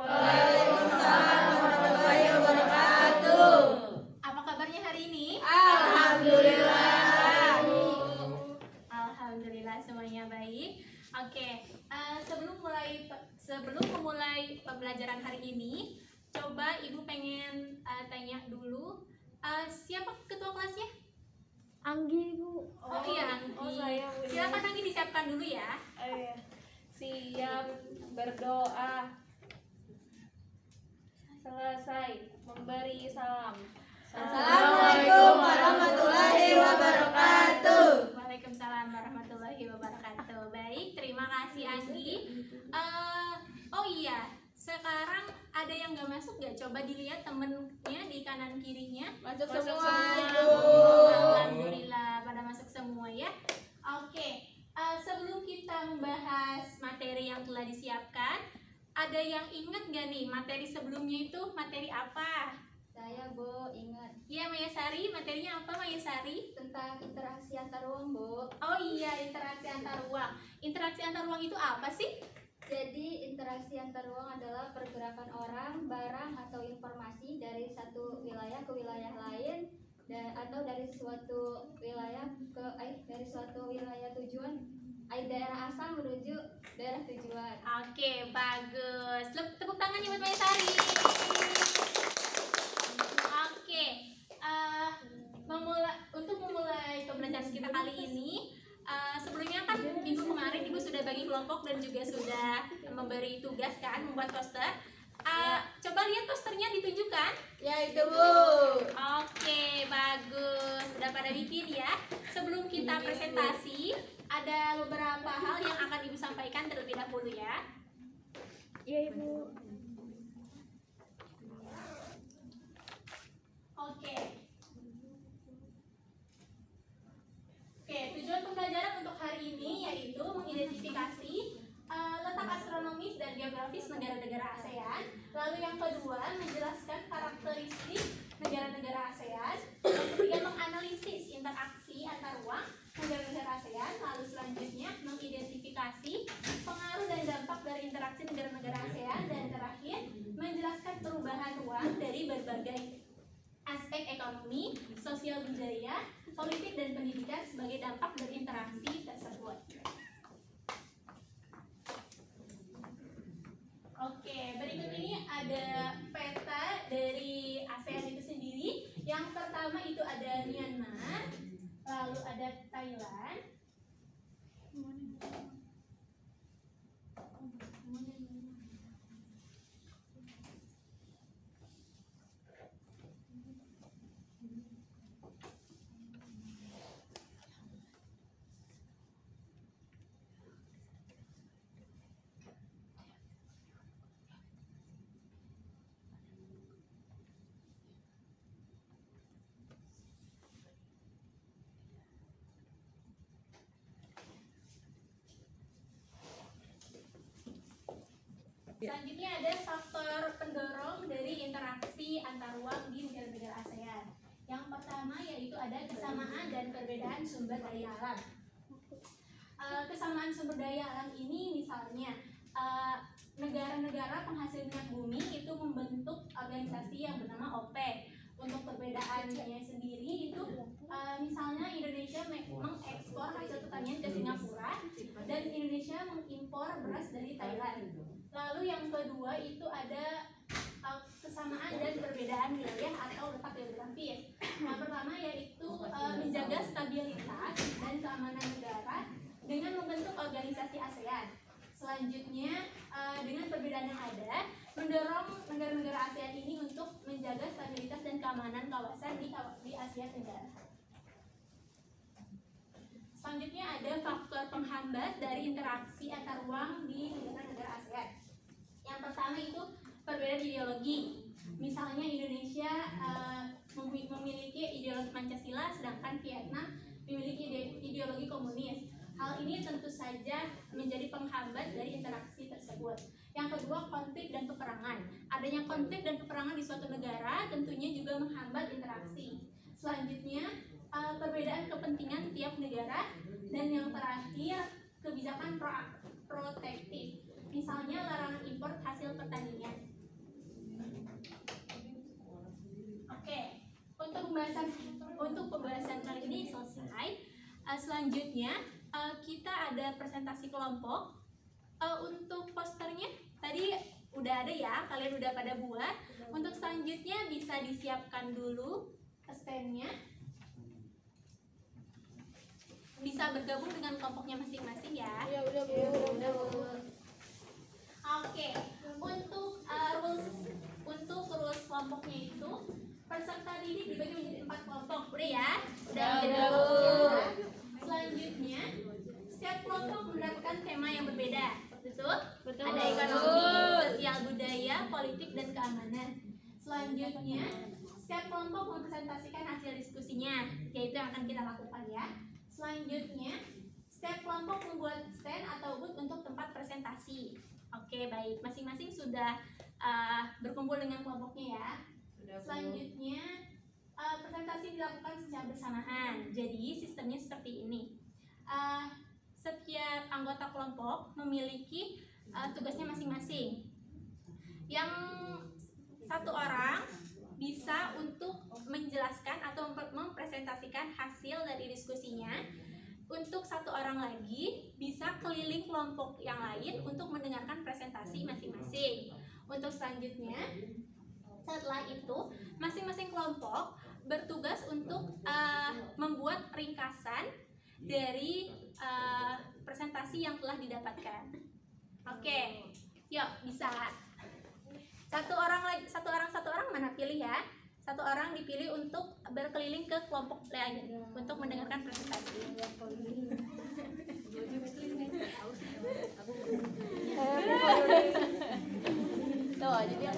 Waalaikumsalam warahmatullahi wabarakatuh. Apa kabarnya hari ini? Alhamdulillah. Alhamdulillah semuanya baik. Oke, sebelum memulai pembelajaran hari ini, coba Ibu pengen tanya dulu, siapa ketua kelasnya? Anggi, Bu. Oh iya, Anggi. Oh, saya, Bu. Silakan Anggi disiapkan dulu ya. Iya. Siap berdoa. Selesai memberi salam. Assalamualaikum warahmatullahi wabarakatuh. Waalaikumsalam warahmatullahi wabarakatuh. Baik, terima kasih Anggi. Oh iya, sekarang ada yang nggak masuk nggak? Coba dilihat temennya di kanan kirinya. Masuk Masuk semua, semua. Ibu. Alhamdulillah pada masuk semua ya. Oke, sebelum kita membahas materi yang telah disiapkan, ada yang ingat nggak nih materi sebelumnya itu materi apa? Saya, Bu, ingat Iya, Mayasari, materinya apa Mayasari? tentang interaksi antar ruang, Bu. Oh iya, interaksi antar ruang. Interaksi antar ruang itu apa sih? Jadi, interaksi antar ruang adalah pergerakan orang, barang, atau informasi dari satu wilayah ke wilayah lain atau dari suatu wilayah tujuan daerah asal menuju daerah tujuan. Oke, bagus. Tepuk tangannya buat Mayasari. Oke, untuk memulai pembelajaran kita kali ini, sebelumnya kan minggu kemarin Ibu sudah bagi kelompok dan juga sudah memberi tugas kan membuat poster. Coba lihat posternya ditunjukkan. Ya itu, Bu. Oke, bagus. Udah pada bikin ya. Sebelum kita presentasi, ada beberapa hal yang akan Ibu sampaikan terlebih dahulu ya. Iya, Ibu. Oke. Oke, tujuan pembelajaran untuk hari ini yaitu mengidentifikasi letak astronomis dan geografis negara-negara ASEAN. Lalu yang kedua, menjelaskan karakteristik negara-negara ASEAN. Yang ketiga, menganalisis interaksi antar ruang negara-negara ASEAN. Lalu selanjutnya, mengidentifikasi pengaruh dan dampak dari interaksi negara-negara ASEAN. Dan terakhir, menjelaskan perubahan ruang dari berbagai aspek ekonomi, sosial budaya, politik dan pendidikan sebagai dampak dari interaksi tersebut. Oke, berikut ini ada peta dari ASEAN itu sendiri. Yang pertama itu ada Myanmar, lalu ada Thailand. Selanjutnya ada faktor pendorong dari interaksi antar ruang di negara-negara ASEAN. Yang pertama yaitu ada kesamaan dan perbedaan sumber daya alam. Kesamaan sumber daya alam ini misalnya negara-negara penghasil minyak bumi itu membentuk organisasi yang bernama OPEC. Untuk perbedaannya sendiri itu misalnya Indonesia mengekspor hasil pertanian ke Singapura dan Indonesia mengimpor beras dari Thailand. Lalu yang kedua itu ada kesamaan dan perbedaan wilayah atau letak geografis. Yang pertama yaitu menjaga stabilitas dan keamanan negara dengan membentuk organisasi ASEAN. Selanjutnya dengan perbedaan yang ada, mendorong negara-negara ASEAN ini untuk menjaga stabilitas dan keamanan kawasan di Asia Tenggara. Selanjutnya ada faktor penghambat dari interaksi antar ruang di negara-negara ASEAN. Yang pertama itu perbedaan ideologi. Misalnya Indonesia memiliki ideologi Pancasila, sedangkan Vietnam memiliki ideologi komunis. Hal ini tentu saja menjadi penghambat dari interaksi tersebut. Yang kedua, konflik dan peperangan. Adanya konflik dan peperangan di suatu negara tentunya juga menghambat interaksi. Selanjutnya, perbedaan kepentingan tiap negara. Dan yang terakhir, kebijakan protektif. Misalnya larangan impor hasil pertanian. untuk pembahasan kali ini selesai. Selanjutnya kita ada presentasi kelompok. Untuk posternya tadi udah ada ya, kalian udah pada buat. Untuk selanjutnya bisa disiapkan dulu standnya. Bisa bergabung dengan kelompoknya masing-masing ya. Ya udah Bu. Oke, untuk rules kelompoknya itu peserta didik dibagi menjadi 4 kelompok, udah ya? Udah, menjadi Bu. kelompok. Selanjutnya, setiap kelompok mendapatkan tema yang berbeda, betul? Betul. Ada ekonomi, sosial budaya, politik dan keamanan. Selanjutnya, setiap kelompok mempresentasikan hasil diskusinya, yaitu yang akan kita lakukan ya. Selanjutnya, setiap kelompok membuat stand atau booth untuk tempat presentasi. Oke, baik. Masing-masing sudah berkumpul dengan kelompoknya ya. Selanjutnya, presentasi dilakukan secara bersamaan. Jadi, sistemnya seperti ini. Setiap anggota kelompok memiliki tugasnya masing-masing. Yang satu orang bisa untuk menjelaskan atau mempresentasikan hasil dari diskusinya. Untuk satu orang lagi bisa keliling kelompok yang lain untuk mendengarkan presentasi masing-masing. Untuk selanjutnya, setelah itu masing-masing kelompok bertugas untuk membuat ringkasan dari presentasi yang telah didapatkan. Oke, yuk bisa. Satu orang mana pilih ya? Satu orang dipilih untuk berkeliling ke kelompok lain untuk mendengarkan presentasi. Tuh, jadi yang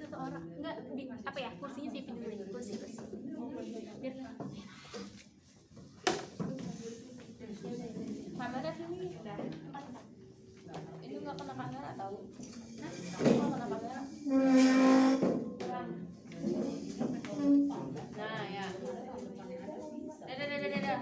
Satu orang enggak apa ya, kursinya sih dulu nih, kursi biar kamera sini. Ini nggak kena kamera tahu? Kok kena kamera? Nah ya. Dadah.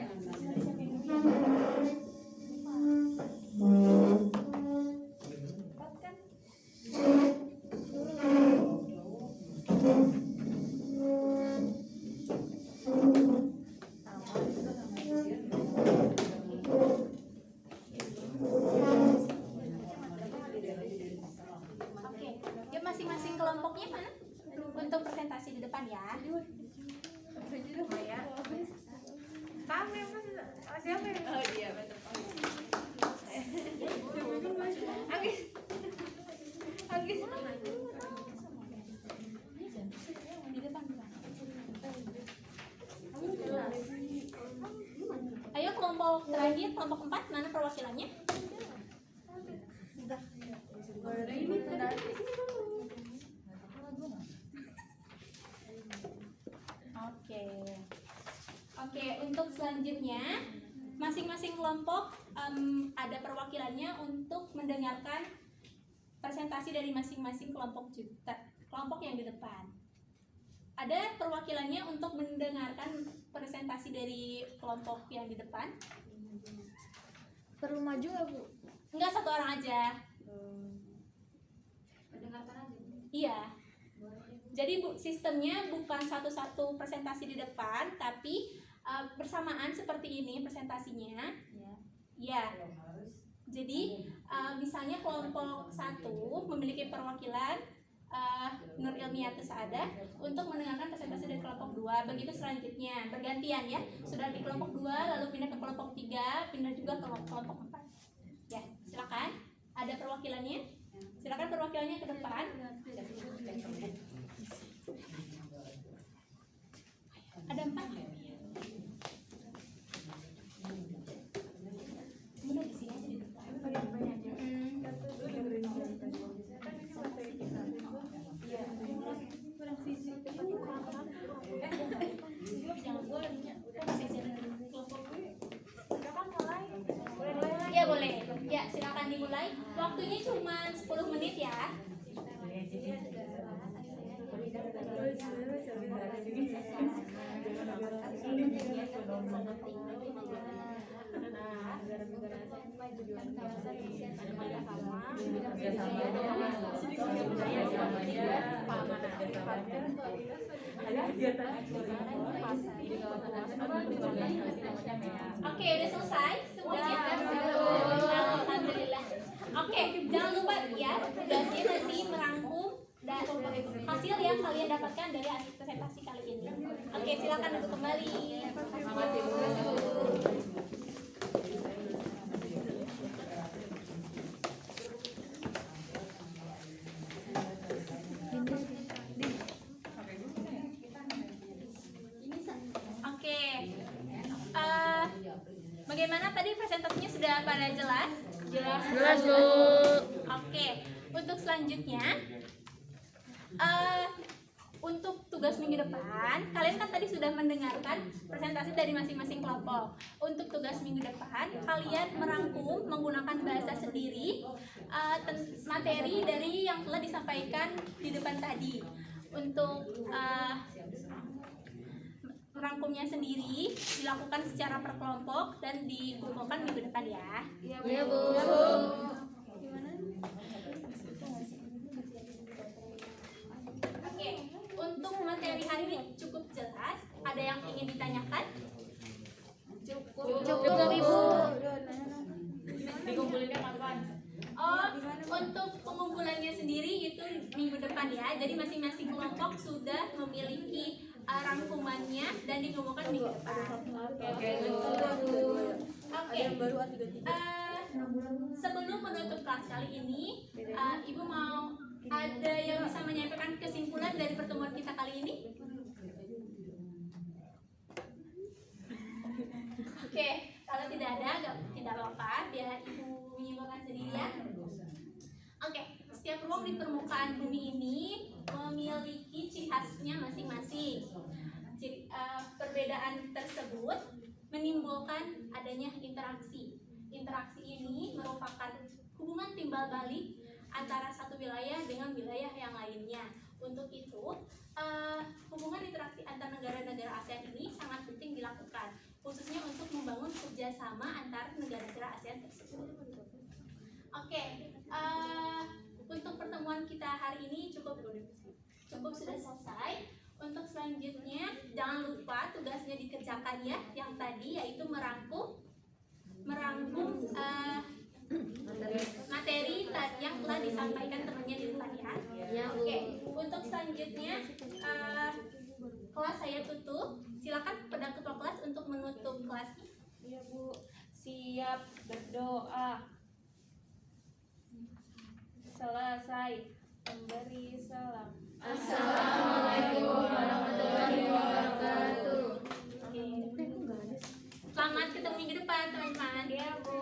masing-masing kelompoknya mana untuk presentasi di depan ya. Oh iya betul. Agis. Di depan. Ayo kelompok terakhir, kelompok 4 mana perwakilannya? Oke, untuk selanjutnya masing-masing kelompok ada perwakilannya untuk mendengarkan presentasi dari masing-masing kelompok yang di depan. Ada perwakilannya untuk mendengarkan presentasi dari kelompok yang di depan. Perlu maju nggak Bu? Enggak, satu orang aja. Mendengarkan aja. Iya. Jadi sistemnya bukan satu-satu presentasi di depan, tapi bersamaan seperti ini presentasinya. Ya. Jadi misalnya kelompok 1 memiliki perwakilan Nur Ilmiatus Saadah untuk mendengarkan presentasi dari kelompok 2. Begitu selanjutnya, bergantian ya. Sudah di kelompok 2 lalu pindah ke kelompok 3, pindah juga ke kelompok 4. Ya, silakan. Ada perwakilannya? Silakan perwakilannya ke depan. Ada 4. Udah di sini aja di depan. Ya boleh. Ya silakan dimulai. Waktunya cuma 10 menit ya. Oke, udah selesai semuanya. Alhamdulillah. Oke, jangan lupa ya tugasnya nanti merangkum hasil yang kalian dapatkan dari presentasi kali ini. Oke, silakan untuk kembali. Oke, bagaimana tadi presentasinya sudah pada jelas? Jelas Bu. Oke, untuk selanjutnya. Untuk tugas minggu depan, kalian kan tadi sudah mendengarkan presentasi dari masing-masing kelompok. Untuk tugas minggu depan, kalian merangkum menggunakan bahasa sendiri materi dari yang telah disampaikan di depan tadi. Untuk merangkumnya sendiri dilakukan secara per kelompok dan dikumpulkan minggu depan ya. Iya Bu. Oke, untuk materi hari ini cukup jelas. Ada yang ingin ditanyakan? Cukup Ibu. Digumpulinnya kapan? Oh, untuk pengumpulannya sendiri itu minggu depan ya. Jadi masing-masing kelompok sudah memiliki rangkumannya dan dikumpulkan minggu depan. Oke. Sebelum menutup kelas kali ini, Ibu mau ada yang bisa menyampaikan kesimpulan dari pertemuan kita kali ini? Oke, kalau tidak ada, tidak apa-apa, biar Ibu menyimpulkan sendiri ya. Oke, setiap ruang di permukaan bumi ini memiliki ciri khasnya masing-masing. Perbedaan tersebut menimbulkan adanya interaksi. Interaksi ini merupakan hubungan timbal balik antara satu wilayah dengan wilayah yang lainnya. Untuk itu, hubungan interaksi antar negara-negara ASEAN ini sangat penting dilakukan, khususnya untuk membangun kerjasama antar negara-negara ASEAN tersebut. Oke, untuk pertemuan kita hari ini cukup sudah selesai. Untuk selanjutnya, jangan lupa tugasnya dikerjakan ya, yang tadi yaitu merangkum materi yang telah disampaikan temannya di depan ya. Oke, untuk selanjutnya kelas saya tutup. Silakan pada ketua kelas untuk menutup kelas. Iya Bu. Siap berdoa. Selesai memberi salam. Assalamualaikum warahmatullahi wabarakatuh. Oke. Selamat ketemu minggu depan teman-teman. Iya Bu.